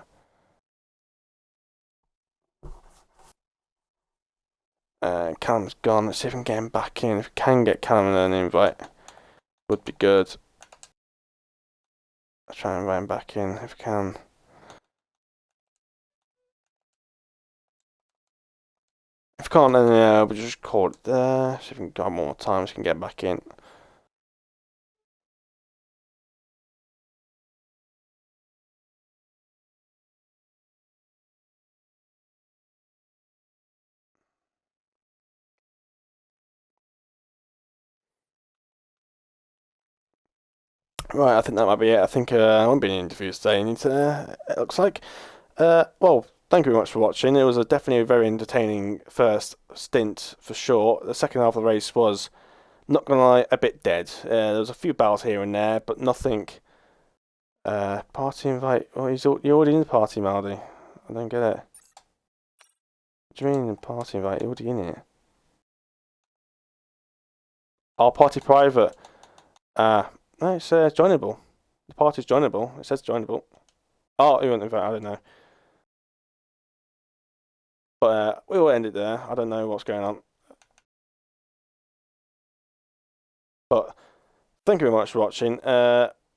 Callum's gone. Let's see if we can get him back in. If we can get Callum an invite, would be good. Let's try and invite him back in if we can. If we can't, then we'll just call it there. See if we can get more time so we can get back in. Right, I think that might be it. I think I won't be in interviews today. It looks like. Well, thank you very much for watching. It was definitely a very entertaining first stint for sure. The second half of the race was, not gonna lie, a bit dead. There was a few battles here and there, but nothing. Party invite. Oh, you're already in the party, Maldi. I don't get it. What do you mean party invite? You're already in it. Our party private. No, it's joinable. The party's joinable. It says joinable. Oh, you want to invite? I don't know. But we will end it there. I don't know what's going on. But thank you very much for watching.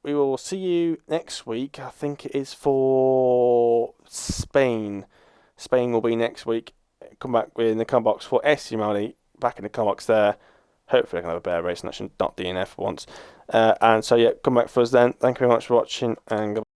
We will see you next week. I think it is for Spain. Spain will be next week. Come back in the comment box for STB. Back in the comment box there. Hopefully I can have a better race and actually not DNF once. And so yeah, come back for us then. Thank you very much for watching and goodbye.